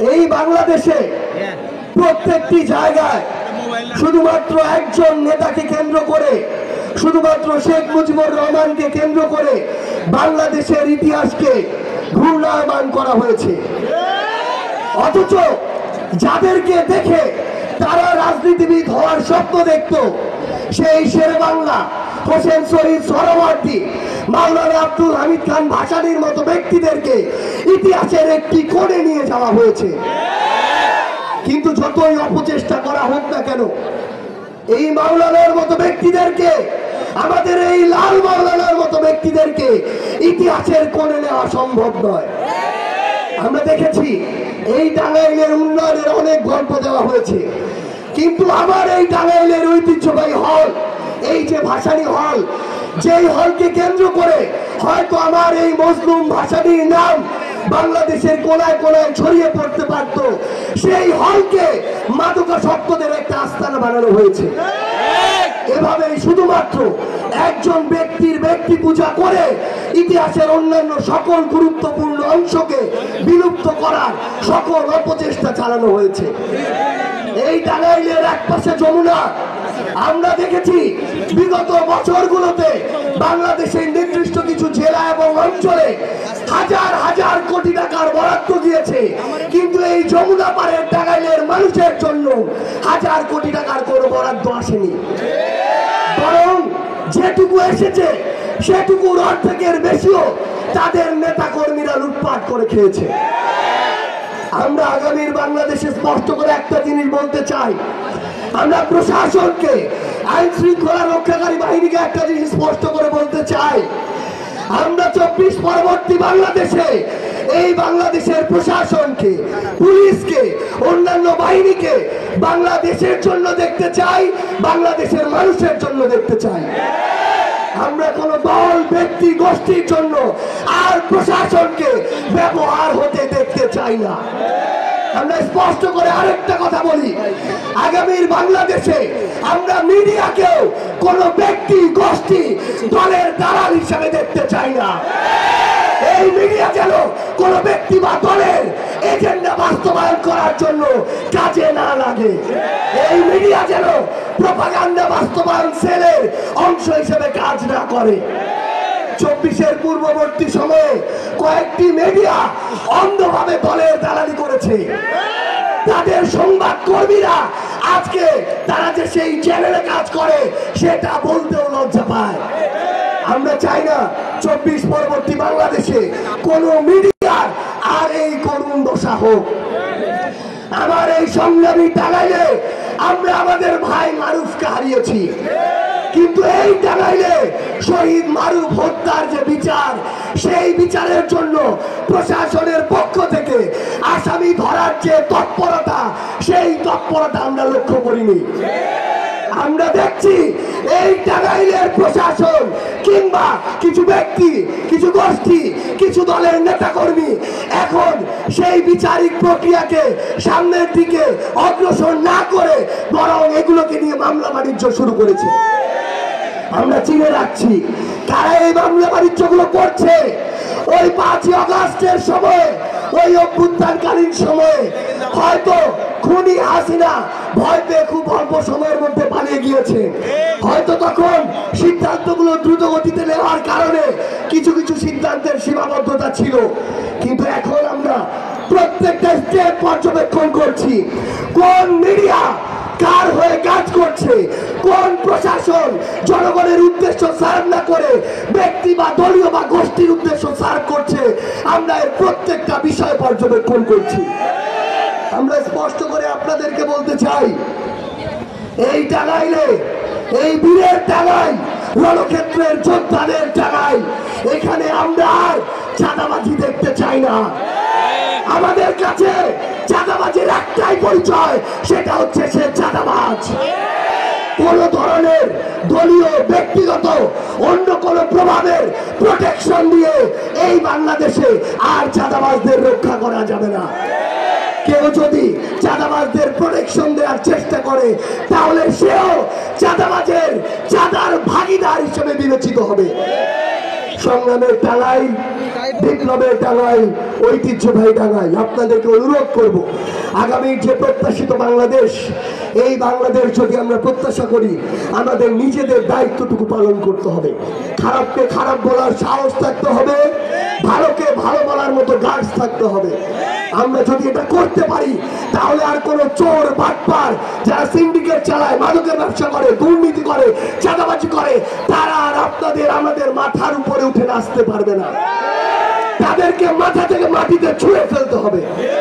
এই বাংলাদেশে প্রত্যেকটি জায়গায় শুধুমাত্র একজন নেতাকে কেন্দ্র করে, শুধুমাত্র শেখ মুজিবুর রহমানকে কেন্দ্র করে বাংলাদেশের ইতিহাসকে ঘূর্ণায়মান করা হয়েছে। অথচ যাদেরকে দেখে তারা রাজনীতিবিদ হওয়ার স্বপ্ন দেখত, সেই শেরে বাংলা, হোসেন শহীদ সোহরাওয়ার্দী, মাওলানা আব্দুল হামিদ খান ভাসানীর মতো ব্যক্তিদেরকে ইতিহাসের একটি কোণে নিয়ে যাওয়া হয়েছে। কিন্তু যতই অপচেষ্টা করা হোক না কেন, এই মাওলানার মতো ব্যক্তিদেরকে, আমাদের এই লাল মাওলানার মতো ব্যক্তিদেরকে ইতিহাসের কোণে নেওয়া সম্ভব নয়। আমরা দেখেছি এই টাঙ্গাইলের উন্নয়নের অনেক গল্প দেওয়া হয়েছে, কিন্তু আমার এই টাঙ্গাইলের ঐতিহ্যবাহী হল, এই যে ভাসানী হল, যেই হলকে কেন্দ্র করে হয়তো আমার এই মজলুম ভাসানীর নাম বাংলাদেশের কোনায় কোনায় ছড়িয়ে পড়তে পারত, সেই হলকে মাদকাসক্তদের একটা আস্তানা বানানো হয়েছে। এভাবে শুধুমাত্র একজন ব্যক্তির ব্যক্তি পূজা করে ইতিহাসের অন্যান্য সকল গুরুত্বপূর্ণ অংশকে বিলুপ্ত করার সকল অপচেষ্টা চালানো হয়েছে। এই টাঙ্গাইলের একপাশে যমুনা, আমরা দেখেছি বিগত বছরগুলোতে বাংলাদেশের নির্দিষ্ট কিছু জেলা এবং অঞ্চলে হাজার হাজার কোটি টাকার বরাদ্দ দিয়েছে, কিন্তু এই যমুনা পাড়ের টাঙ্গাইলের মানুষের জন্য হাজার কোটি টাকার কোনো বরাদ্দ আসেনি। বরং যেটুকু এসেছে সেটুকুর অর্ধেকের বেশিও তাদের নেতা কর্মীরা লুটপাট করে খেয়েছে। আমরা আগামীর বাংলাদেশে স্পষ্ট করে একটা জিনিস বলতে চাই, আমরা প্রশাসনকে, আইন শৃঙ্খলা রক্ষাকারী বাহিনীকে একটা জিনিস স্পষ্ট করে বলতে চাই, আমরা 24 পরবর্তী বাংলাদেশে এই বাংলাদেশের প্রশাসনকে, পুলিশকে, অন্যান্য বাহিনীকে বাংলাদেশের জন্য দেখতে চাই, বাংলাদেশের মানুষের জন্য দেখতে চাই। আমরা কোন দল, ব্যক্তি, গোষ্ঠীর জন্য আর প্রশাসনকে ব্যবহার হতে দেখতে চাই না। আমরা স্পষ্ট করে আরেকটা কথা বলি, আগামীর বাংলাদেশে আমরা মিডিয়াকেও কোন ব্যক্তি, গোষ্ঠী, দলের দালাল হিসাবে দেখতে চাই না। এই মিডিয়া যেন কোন ব্যক্তি বা দলের এজেন্ডা বাস্তবায়ন করার জন্য কাজে না লাগে। এই মিডিয়া যেন প্রপাগান্ডা বাস্তবায়ন সেলের অংশ হিসেবে কাজ না করে। 24-এর পূর্ববর্তী সময়ে কয়েকটি মিডিয়া অন্ধভাবে দলের দালালি করেছে। তাদের সংবাদ কর্মীরা আজকে তারা যে সেই চ্যানেলে কাজ করে সেটা বলতেও লজ্জা পায়। আমরা চাই না 24 পরবর্তী বাংলাদেশে কোন মিডিয়ার আর এই করুণ দশা হোক। আমার এই সংগ্রামী টাঙ্গাইলে আমরা আমাদের ভাই মারুফকে হারিয়েছি, কিন্তু এই টাঙ্গাইলে শহীদ মারুফ হত্যার যে বিচার, সেই বিচারের জন্য প্রশাসনের পক্ষ থেকে আসামি ধরার যে তৎপরতা, সেই তৎপরতা আমরা লক্ষ্য করিনি। আমরা দেখছি এই টাঙ্গাইলের প্রশাসন কিংবা কিছু ব্যক্তি, কিছু গোষ্ঠী, কিছু দলের নেতাকর্মী এখন সেই বিচারিক প্রক্রিয়াকে সামনের দিকে অগ্রসর না করে বরং এগুলোকে নিয়ে মামলা বাণিজ্য শুরু করেছে। আমরা চিনে রাখছি কারা এই মামলা বাণিজ্যগুলো করছে। ওই 5ই আগস্টের সময়, ওই অভ্যুত্থানকালীন সময়ে হয়তো খুনি হাসিনা ভয় পেয়ে খুব অল্প সময়ের মধ্যে পালিয়ে গিয়েছে। হয়তো তখন সিদ্ধান্তগুলো দ্রুত গতিতে নেওয়ার কারণে কিছু কিছু সিদ্ধান্তের সীমাবদ্ধতা ছিল, কিন্তু এখন আমরা প্রত্যেকটা স্টেপ পর্যবেক্ষণ করছি কোন মিডিয়া কার হয়ে কাজ করছে, কোন প্রশাসন জনগণের উদ্দেশ্য সার্ভ না করে ব্যক্তি বা দলীয় বা গোষ্ঠীর উদ্দেশ্য সার্ভ করছে। আমরা এর প্রত্যেকটা বিষয় পর্যবেক্ষণ করছি। আমরা স্পষ্ট করে আপনাদেরকে বলতে চাই, এই টাঙ্গাইলে, এই বীরের টাঙ্গাইল, রণক্ষেত্রের যোদ্ধাদের টাঙ্গাইল, এখানে আমরা আর চাঁদাবাজি দেখতে চাই না। আমাদের কাছে চাঁদাবাজির একটাই পরিচয়, সেটা হচ্ছে সে চাঁদাবাজ। কোন ধরনের দলীয়, ব্যক্তিগত, অন্য কোন প্রভাবের প্রোটেকশন দিয়ে এই বাংলাদেশে আর চাঁদাবাজদের রক্ষা করা যাবে না। কেউ যদি চাঁদাবাজদের প্রোটেকশন দেওয়ার চেষ্টা করে তাহলে সেও চাঁদাবাজের, চাঁদার ভাগিদার হিসেবে বিবেচিত হবে। সংগ্রামের টাঙ্গাইল, বিপ্লবের ডাঙায়, ঐতিহ্যবাহী ডাঙায় আপনাদেরকে অনুরোধ করব, আগামীর যে প্রত্যাশিত বাংলাদেশ, এই বাংলাদেশ যদি আমরা প্রত্যাশা করি, আমাদের নিজেদের দায়িত্বটুকু পালন করতে হবে। খারাপকে খারাপ বলার সাহস থাকতে হবে, ভালোকে ভালো বলার মতো গাছ থাকতে হবে। আমরা যদি এটা করতে পারি, তাহলে আর কোন চোর বাটপার যারা সিন্ডিকেট চালায়, মাদকের ব্যবসা করে, দুর্নীতি করে, চাঁদাবাজি করে, তারা আর আপনাদের আমাদের মাথার উপরে উঠে আসতে পারবে না। তাদেরকে মাথা থেকে মাটিতে ছুঁড়ে ফেলতে হবে।